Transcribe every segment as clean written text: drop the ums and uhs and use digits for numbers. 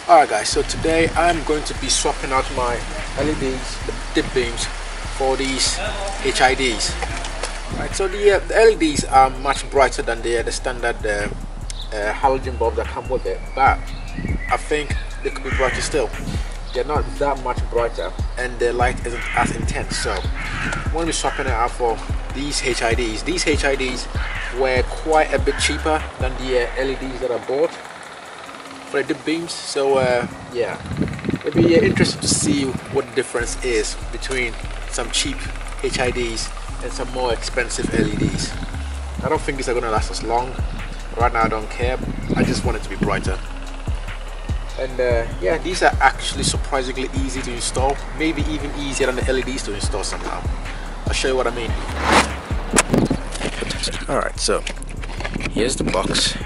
Alright guys, so today I'm going to be swapping out my LEDs, the dip beams, for these HIDs. Right, so the LEDs are much brighter than the standard halogen bulbs that come with it, but I think they could be brighter still. They're not that much brighter and the light isn't as intense, so I'm going to be swapping it out for these HIDs. These HIDs were quite a bit cheaper than the LEDs that I bought for the dip beams, so yeah, it'll be interesting to see what the difference is between some cheap HIDs and some more expensive LEDs. I don't think these are going to last as long. Right now I don't care, I just want it to be brighter. And yeah, these are actually surprisingly easy to install, maybe even easier than the LEDs to install somehow. I'll show you what I mean. Alright, so here's the box.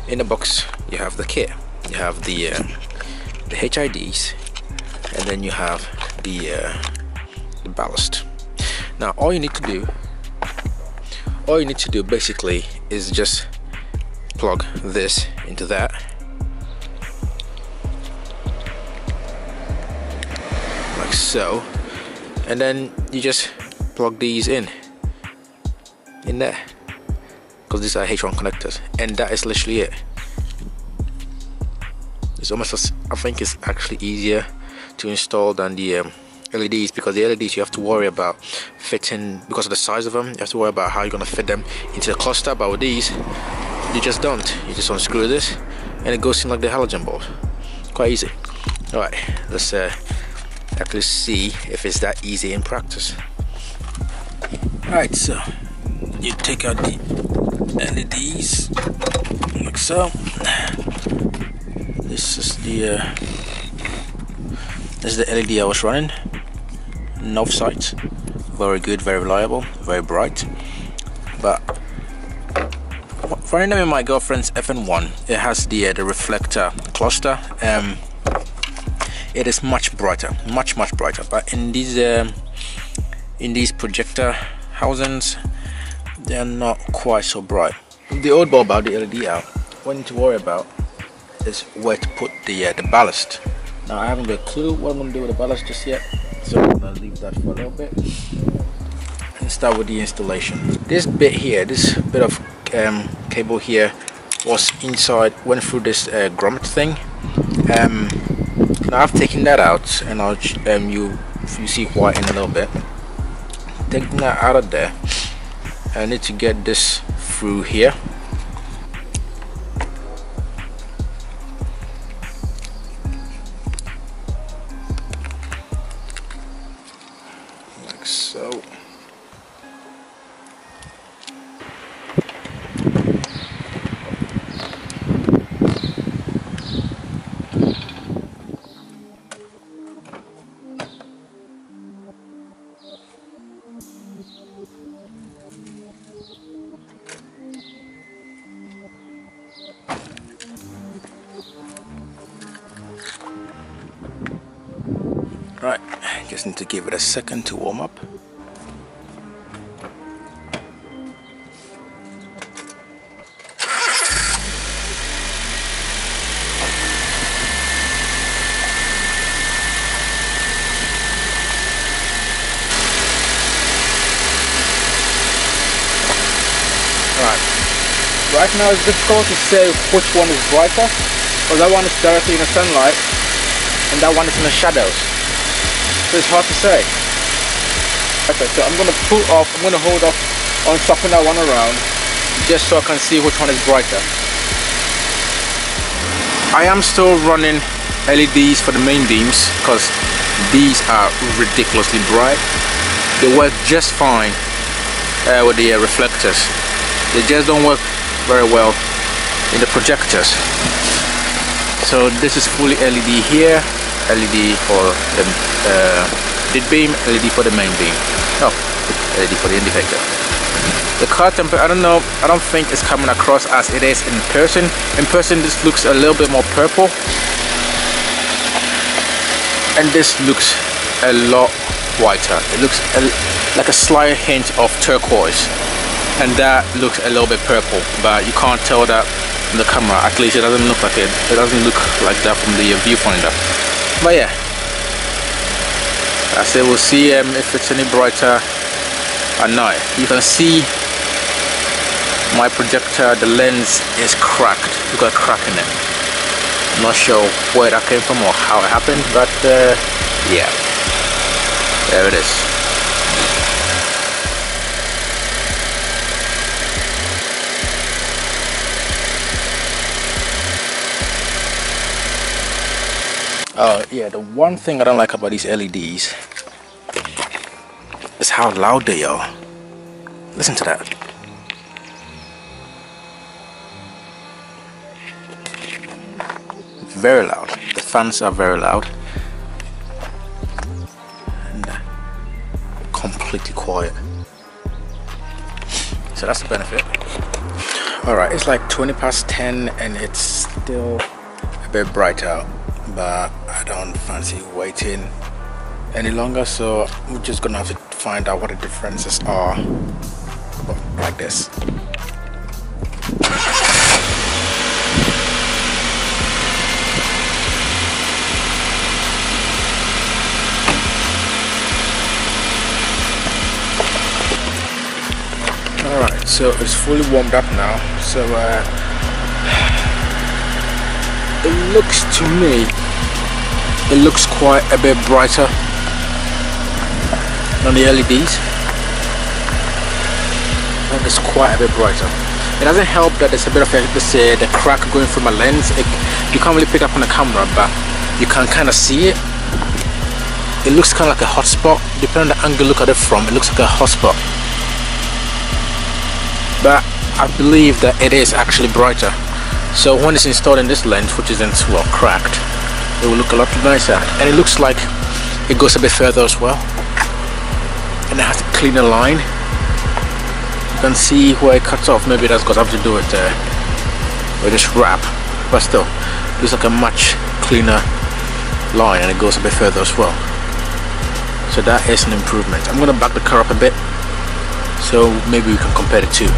In the box you have the kit, you have the HIDs, and then you have the ballast. Now all you need to do basically is just plug this into that, like so, and then you just plug these in there, because these are H1 connectors, and that is literally it. It's almost, I think it's actually easier to install than the LEDs, because the LEDs you have to worry about fitting, because of the size of them, you have to worry about how you're going to fit them into the cluster, but with these you just don't. You just unscrew this and it goes in like the halogen bulb. Quite easy. Alright, let's actually see if it's that easy in practice. Alright, so you take out the LEDs like so. This is the LED I was running, north side. Very good, very reliable, very bright. But running them in my girlfriend's FN1, it has the reflector cluster. It is much brighter, much brighter. But in these projector housings, they're not quite so bright. The old bulb out, the LED out, what you need to worry about is where to put the ballast. Now I haven't got a clue what I'm going to do with the ballast just yet, so I'm going to leave that for a little bit and start with the installation. This bit here, this bit of cable here was inside, went through this grommet thing. Now I've taken that out, and I'll you see why in a little bit. Taking that out of there, I need to get this through here. Like so. Right, just need to give it a second to warm up. Right now it's difficult to say which one is brighter, because that one is directly in the sunlight and that one is in the shadows. So it's hard to say. Okay, so I'm going to pull off, I'm going to hold off on swapping that one around just so I can see which one is brighter. I am still running LEDs for the main beams because these are ridiculously bright. They work just fine with the reflectors. They just don't work very well in the projectors. So this is fully LED here, LED for the dip beam, LED for the main beam. Oh, LED for the indicator. The color temperature, I don't know, I don't think it's coming across as it is in person. In person this looks a little bit more purple, and this looks a lot whiter. It looks like a slight hint of turquoise, and that looks a little bit purple, but you can't tell that in the camera. At least it doesn't look like it. It doesn't look like that from the viewfinder. But yeah, I say we'll see if it's any brighter or not. You can see my projector, the lens is cracked. You got a crack in it. I'm not sure where that came from or how it happened, but yeah, there it is. Oh yeah, the one thing I don't like about these LEDs is how loud they are. Listen to that. Very loud. The fans are very loud. And completely quiet. So that's the benefit. Alright, it's like 20 past 10 and it's still a bit bright out. But I don't fancy waiting any longer, so we're just gonna have to find out what the differences are. Like this. Alright, so it's fully warmed up now, so it looks to me, it looks quite a bit brighter than the LEDs. And it's quite a bit brighter. It doesn't help that there's a bit of the crack going through my lens. You can't really pick up on the camera, but you can kind of see it. It looks kind of like a hot spot. Depending on the angle you look at it from, it looks like a hot spot. But I believe that it is actually brighter. So when it's installed in this lens, which isn't well cracked, it will look a lot nicer. And it looks like it goes a bit further as well. And it has a cleaner line. You can see where it cuts off. Maybe that's because I have to do it with this wrap. But still, it looks like a much cleaner line and it goes a bit further as well. So that is an improvement. I'm going to back the car up a bit so maybe we can compare the two.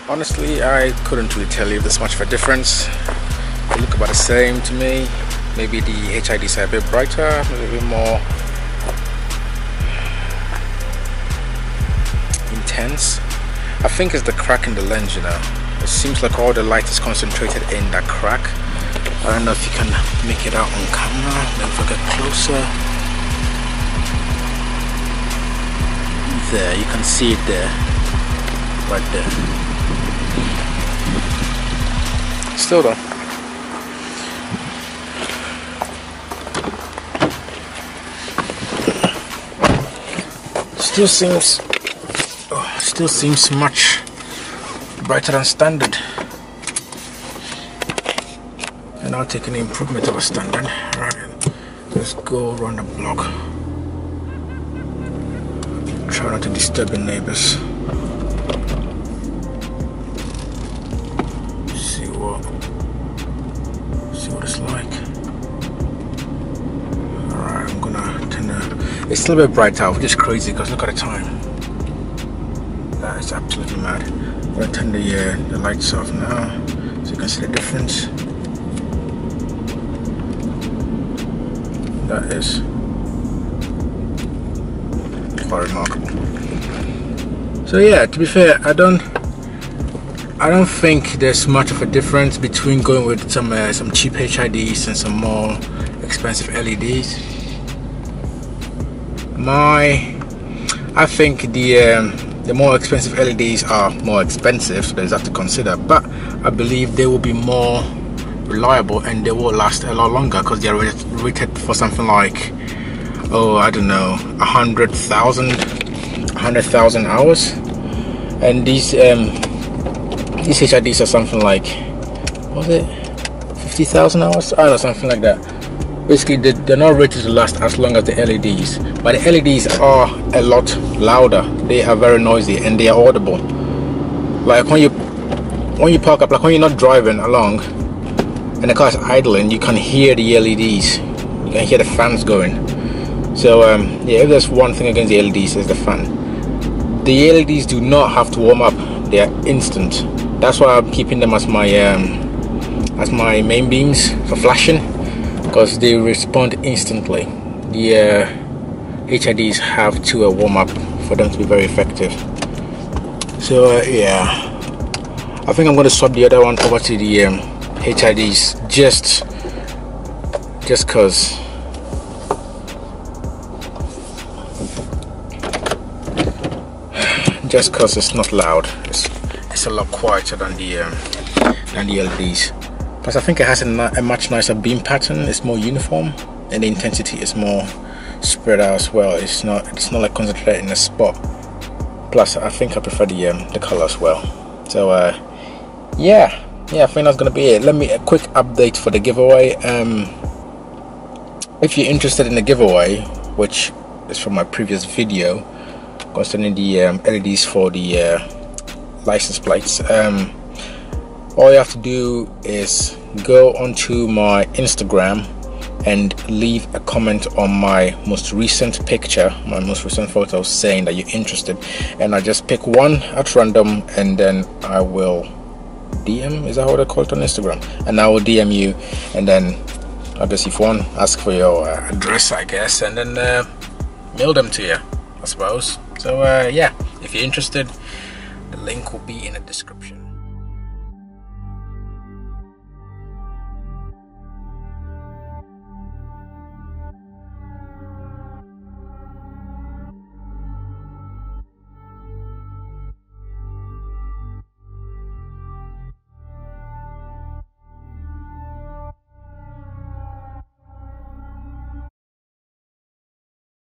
Honestly, I couldn't really tell you this much of a difference. They look about the same to me. Maybe the HIDs are a bit brighter, a little bit more intense. I think it's the crack in the lens, you know. It seems like all the light is concentrated in that crack. I don't know if you can make it out on camera. Maybe if I get closer. There, you can see it there. Right there. Still though, still seems much brighter than standard. And I'll take an improvement over standard. Right, let's go around the block. Try not to disturb the neighbors. See what it's like. Alright, I'm gonna turn the It's still a bit bright out, which is crazy because look at the time. That is absolutely mad. I'm gonna turn the lights off now so you can see the difference. That is quite remarkable. So yeah, to be fair, I don't think there's much of a difference between going with some cheap HIDs and some more expensive LEDs. I think the more expensive LEDs are more expensive, so there's that to consider, but I believe they will be more reliable and they will last a lot longer because they are rated for something like, oh, I don't know, 100,000 hours, and these HIDs are something like, what was it, 50,000 hours? I don't know, something like that. Basically, they're not rated to last as long as the LEDs, but the LEDs are a lot louder. They are very noisy and they are audible. Like when you park up, like when you're not driving along and the car is idling, you can hear the LEDs. You can hear the fans going. So yeah, if there's one thing against the LEDs, is the fan. The LEDs do not have to warm up; they are instant. That's why I'm keeping them as my main beams for flashing, because they respond instantly. The HIDs have to warm up for them to be very effective. So yeah, I think I'm going to swap the other one over to the HIDs just cause it's not loud. It's a lot quieter than the LEDs. Plus I think it has a much nicer beam pattern. It's more uniform and the intensity is more spread out as well. It's not like concentrated in a spot. Plus I think I prefer the color as well. So yeah, I think that's gonna be it. Let me a quick update for the giveaway. If you're interested in the giveaway, which is from my previous video concerning the LEDs for the license plates, all you have to do is go onto my Instagram and leave a comment on my most recent picture, my most recent photo, saying that you're interested, and I just pick one at random and then I will DM, is that what I call it on Instagram? And I will DM you, and then obviously if one, ask for your address, I guess, and then mail them to you, I suppose. So yeah, if you're interested, the link will be in the description.